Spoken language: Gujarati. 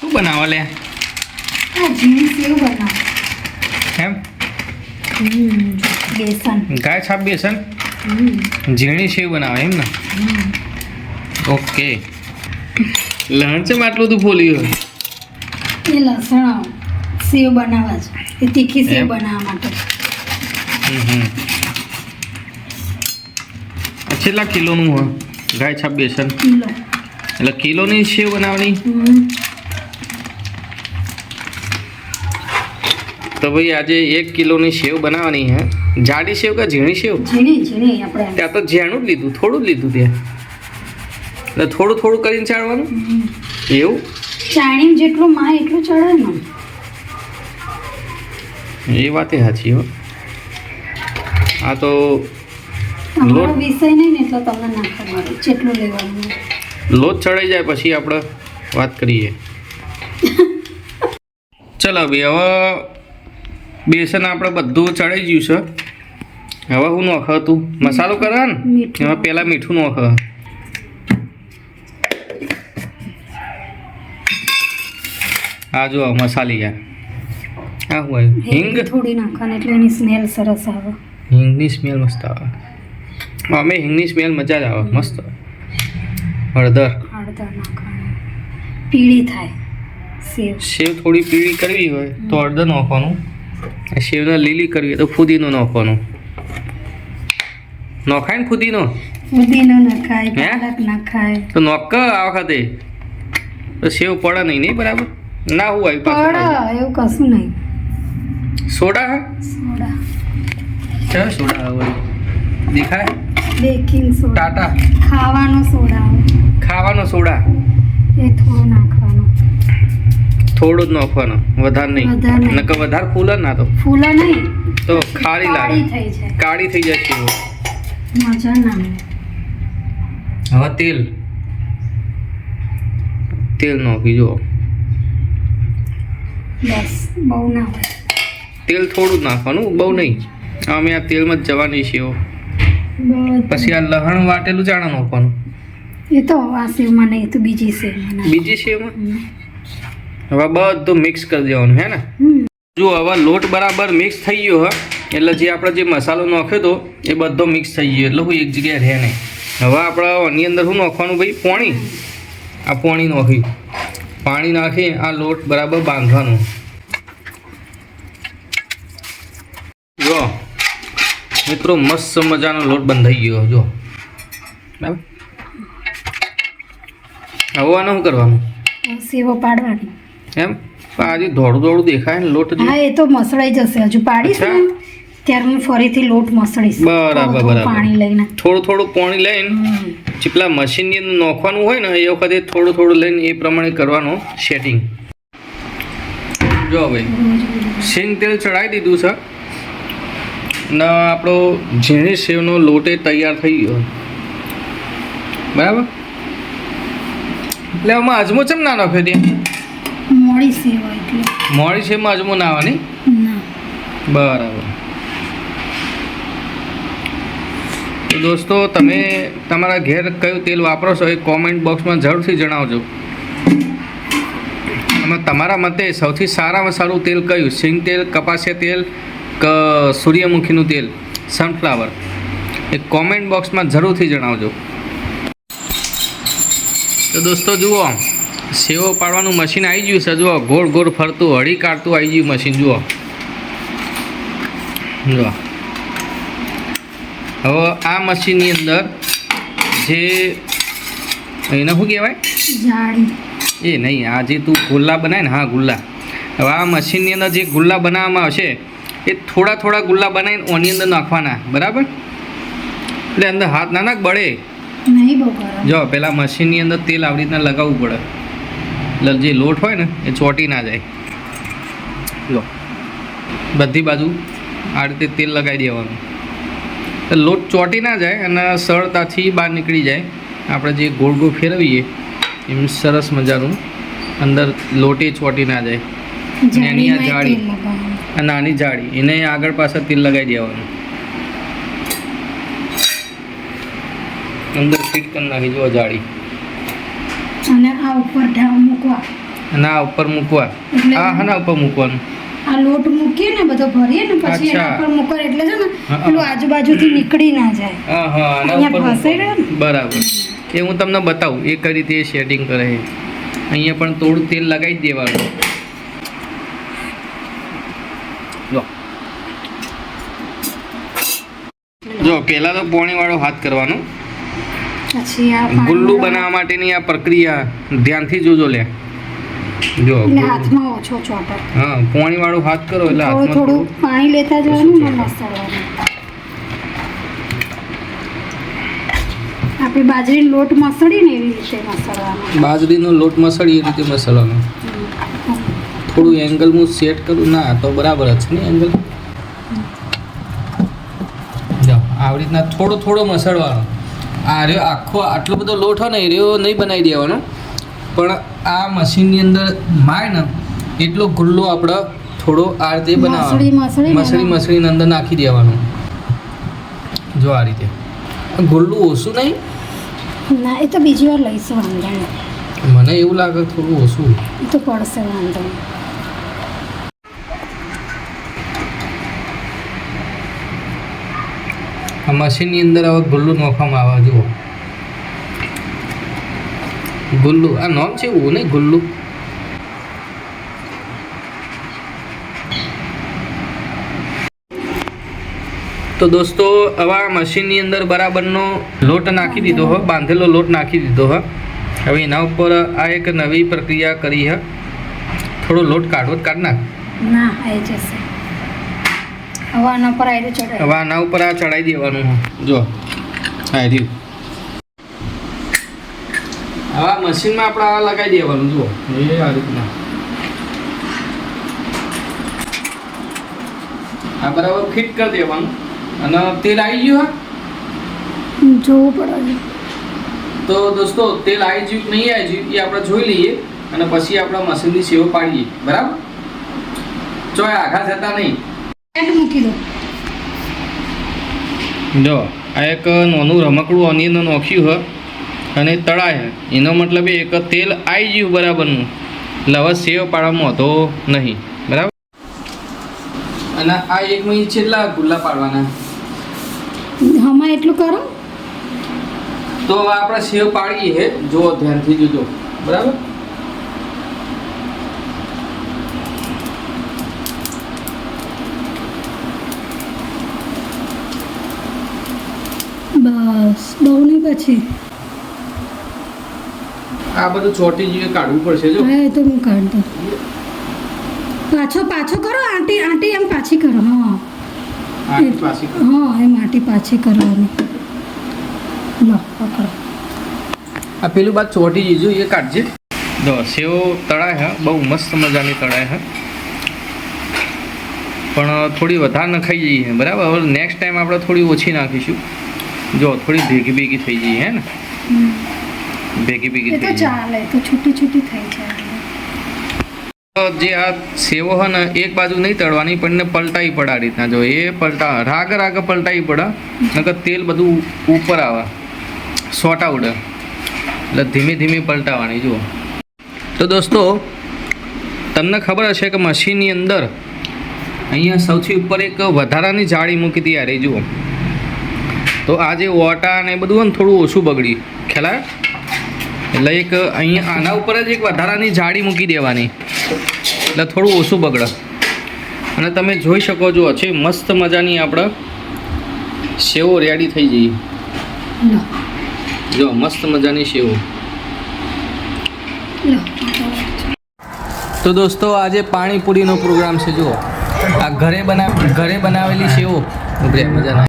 શું બનાવો લે? આ ઝીણી સેવ બનાવો. એમ બેસન. ગાય છાપ બેસન ઝીણી સેવ બનાવે એમ ને? ઓકે. લહણ છે આટલું તું ફોલ્યું? એ લસણ સેવ બનાવવા છે, એ તીખી સેવ એમ? બનાવવા માટે. કેટલા કિલોનું હોય ગાય છાપ બેસન? કિલો. એટલે કિલોની સેવ બનાવવાની? તો ભાઈ આજે 1 કિલોની સેવ બનાવવાની હે. જાડી સેવ કે ઝીણી સેવ? ઝીણી ઝીણી આપણે. ત્યાં તો ઝીણું જ લીધું, થોડું જ લીધું ત્યાં. એટલે થોડું થોડું કરીને ચાળવાનું એવું? ચાણીમ જેટલું માં એટલું ચડે ને. એ વાતે સાચી હો. આ તો તમારો વિષય નહીં ને એટલે તમને ના ખબર જેટલું લેવાનું. લોટ ચડાઈ જાય પછી આપણે વાત કરીએ. ચલો ભાઈ, હવે બેસન આપણે બધું ચડાઈ ગયું છે. હવે હું નોખ તું મસાલો કરવા ને એમાં પહેલાં મીઠું નોખ. આ જો મસાલી ગયા. આ હું આવ્યું હિંગ. થોડી નાખવાની એટલે એની સ્મેલ સરસ આવે. હિંગની સ્મેલ મસ્ત આવે. અમે હિંગની સ્મેલ મજા જ આવે મસ્ત. હળદર નાખવાની પીળી થાય સેવ. સેવ થોડી પીળી કરવી હોય તો હળદર નાખવાનું. સેવને લીલી કરવી હોય તો ફુદીનો નાખવાનું. નખાય ને ફુદીનો? ફુદીનો નખાય, પાલક નખાય. તો નોક આ વખતે તો સેવ પડે નહીં બરાબર? ના હું આવી પડે એવું કશું નહીં. સોડા હે? સોડા. ચાલ સોડા આવે દેખાય. Baking soda. ટાટા ખાવાનો સોડા ખાવાનો સોડા એ થોડો નાખવાનો. થોડું જ નાખવાનું, વધારે નહીં. નકર વધારે ફૂલે ના તો ફૂલા નહીં તો ખારી લાગે, કાળી થઈ જાય. કાળી થઈ જાય સેવ. મજા ના આવે. હવે તેલ નાખી જુઓ. બસ બહુ ના હોય. તેલ થોડું જ નાખવાનું, બહુ નહીં. અમે આ તેલમાં જ જવાની સેવ. પછી આ લહણ વાટેલું ચાણા નાખવાનું. એ તો આ સેવમાં નહીં તો બીજી સેવમાં નાખ. બીજી સેવમાં હવે બધું મિક્સ કરી દેવાનું હે ને? જો હવે લોટ બરાબર મિક્સ થઈ ગયો હે એટલે જે આપણે જે મસાલો નાખ્યો હતો એ બધો મિક્સ થઈ ગયો એટલે હું એક જગ્યાએ રહે નહીં. હવે આપણે આની અંદર શું નાખવાનું ભાઈ? પાણી. આ પાણી નાખ્યું. પાણી નાખી આ લોટ બરાબર બાંધવાનો. જો મિત્રો મસ્ત મજાનો લોટ બંધાઈ ગયો. જો બરાબર. હવે આને શું કરવાનું? સેવો પાડવાની. એમ આજે થોડું થોડું દેખાય ને લોટ? હા એ તો મસળાઈ જશે. હજુ પાડીશ ને ત્યારે હું ફરીથી લોટ મસળીશ. બરાબર બરાબર. પાણી લઈને થોડું પાણી લઈને ચીપલા મશીનની અંદર નાખવાનું હોય ને એ વખતે થોડું લઈને એ પ્રમાણે કરવાનું સેટિંગ. જો ભાઈ સિંગ તેલ ચડાવી દીધું છે ને આપણો ઝીણી સેવનો લોટ એ તૈયાર થઈ ગયો બરાબર. એટલે આમાં અજમો ચમ ના નાખ્યો ત્યાં? મોડી સેવ એટલે મોડી સેવમાં અજમો ના આવે નહીં? ના. બરાબર. તો દોસ્તો તમે તમારા ઘેર કયું તેલ વાપરો છો એ કોમેન્ટ બોક્સમાં જરૂરથી જણાવજો. અને તમારા મતે સૌથી સારામાં સારું તેલ કયું? સિંગ તેલ, કપાસિયા તેલ કે સૂર્યમુખીનું તેલ, સનફ્લાવર? એ કોમેન્ટ બોક્સમાં જરૂરથી જણાવજો. તો દોસ્તો જુઓ સેવો પાડવાનું મશીન આવી ગયું છે. જુઓ ગોળ ગોળ ફરતું હળી કાઢતું આવી ગયું મશીન. જુઓ જુઓ હવે આ મશીનની અંદર જે એને શું કહેવાય? જાળી. એ નહીં, આ જે તું ગુલ્લા બનાય ને, હા ગુલ્લા. હવે આ મશીનની અંદર જે ગુલ્લા બનાવવામાં આવશે એ થોડા ગુલ્લા બનાવીને ઓની અંદર નાખવાના બરાબર. એટલે અંદર હાથ ના નાખ બળે નહીં બહુ ગરમ. જો પેલા મશીનની અંદર તેલ આવી રીતના લગાવવું પડે એટલે જે લોટ હોય ને એ ચોટી ના જાય. જો બધી બાજુ આ રીતે તેલ લગાવી દેવાનું તો લોટ ચોટી ના જાય અને સરળતાથી બહાર નીકળી જાય. આપણે જે ગોળ ગોળ ફેરવીએ એમ સરસ મજાનું અંદર લોટે ચોટી ના જાય. એની આ જાળી, આ નાની જાળી એને આગળ પાછળ તેલ લગાવી દેવાનું. અંદર ફિટ કરી નાખી જો જાળી. અને આ ઉપર ઢાળ મૂકવા. ના ઉપર મૂકવા એટલે- હા ના ઉપર મૂકવાનું. આ લોટ મૂકીએ ને બધો ભરીએ ને પછી અચ્છા. એના પર મૂકો એટલે છે ને હા. પેલું આજુબાજુથી નીકળી ના જાય. હા હા આના અહીંયા ઉપર ફસાઈ મૂકવાનું. રહ્યો ને? બરાબર, એ હું તમને બતાવું એ કઈ રીતે સેટિંગ કરે છે. અહીંયા પણ થોડું તેલ લગાવી જ દેવાનું. જો પહેલા તો પોણીવાળો હાથ કરવાનો. પછી આ પાણી ગુલ્લુ વાળા- બનાવવા માટેની આ પ્રક્રિયા ધ્યાનથી જોજો લે. જો એટલે હાથમાં ઓછો ચોટે. હા પોણીવાળું હાથ કરો એટલે થોડું હાથમાં થોડું થોડું પાણી લેતા જવાનું ને મસાલાનું. આપણે બાજરીનો લોટ મસળી ને એવી રીતે મસળવાનો. બાજરીનો લોટ મસળી એ રીતે મસાલાનો. થોડું એંગલ હું સેટ કરું ના તો બરાબર જ છે ને એંગલ. જો આવી રીતના થોડો થોડો મસળવાનો. આ રહ્યો આખો આટલો બધો લોટ હોય ને એ રહ્યો નહીં બનાવી દેવાનો, પણ આ મશીનની અંદર માય ને એટલો ગુલ્લો આપણે થોડો આ રીતે બનાવવાનો. મસળીને અંદર નાખી દેવાનું. જો આ રીતે ગુલ્લું ઓછું નહીં, ના એ તો બીજી વાર લઈશું, વાંધો નહીં. મને એવું લાગે થોડું ઓછું. એ તો પડશે, વાંધો નહીં. આ મશીનની અંદર હવે ગુલ્લું નાખવામાં આવે. જુઓ ગુલ્લુ, આ નામ છે એવું નહીં ગુલ્લુ. તો દોસ્તો હવે આ મશીનની અંદર બરાબરનો લોટ નાખી દીધો હોય, બાંધેલો લોટ નાખી દીધો હોય. હવે એના ઉપર આ એક નવી પ્રક્રિયા કરી છે. થોડો લોટ કાઢવો કાઢ નાખ. ના આવી જશે. હવે આના પર આવી ચડાય. હવે આના ઉપર આ ચડાવી દેવાનું છે. જો આ રહ્યું. હવે આ મશીનમાં આપણે આ લગાવી દેવાનું. જુઓ એ આ રીતના આ બરાબર ફિટ કરી દેવાનું. અને તેલ આવી ગયું હા જોવું પડે. તો દોસ્તો તેલ આવી ગયું કે નહીં આવી ગયું એ આપણે જોઈ લઈએ અને પછી આપણે મશીનની સેવ પાડીએ. બરાબર, ચોય આઘા જતા નહીં. એન્ડ મૂકી દો. જો આ એક નાનું રમકડું ઓનિયન નોખ્યું હ અને તળાય હે. એનો મતલબ એક તેલ આવી ગયું બરાબરનું, એટલે હવે સેવ પાડવામાં હતો નહીં. બરાબર, અને આ એક મિનિટ છેલ્લા ગુલ્લા પાડવાના. હમણાં એટલું કરો. તો હવે આપણે સેવ પાડીએ હે. જો ધ્યાનથી જોજો. બરાબર, બસ બહુ નહીં પછી. આ બધું ચોટી જેવું કાઢવું પડશે. જો હા એ તો હું કાઢ દઉં. પાછો પાછો કરો. આંટી આંટી એમ પાછી કરો. હા આની પાછી હા એમ આંટી પાછી કરવાની. લો પકડો. આ પેલું બાદ ચોટી જીજુ એ કાઢજે. જો સેવ તળાય હે, બહુ મસ્ત મજાની તળાય હે, પણ થોડી વધારે નખાઈ જઈએ. બરાબર, હવે નેક્સ્ટ ટાઈમ આપણે થોડી ઓછી નાખીશું. જો થોડી ભેગી ભેગી થઈ જઈએ હે ને, ભેગી ભેગી એ તો થઈ જાય. ચાલે, તો છૂટી છૂટી થઈ જાય. જે આ સેવો હોય ને એક બાજુ નહીં તળવાની પણ એને પલટાવી પડે આ રીતના. જો એ પલટા રાગ રાગ પલટાવી પડે, નકર તેલ બધું ઉપર આવે, સોટા ઉડે. એટલે ધીમે ધીમે પલટાવાની. જુઓ તો દોસ્તો તમને ખબર હશે કે મશીનની અંદર અહીંયા સૌથી ઉપર એક વધારાની જાળી મૂકી હતી. યાર એ જુઓ, તો આ જે ઓટા ને બધું હોય ને થોડું ઓછું બગડી ખ્યાલ. એટલે એક અહીંયા આના ઉપર જ એક વધારાની જાળી મૂકી દેવાની, એટલે થોડું ઓછું બગડે. અને તમે જોઈ શકો છો છે મસ્ત મજાની આપણે સેવો રેડી થઈ જઈ. લો જો મસ્ત મજાની સેવો. લો. તો દોસ્તો આજે પાણીપુરીનો પ્રોગ્રામ છે. જુઓ આ ઘરે બનાવેલી સેવો. ઉભરે મજા ના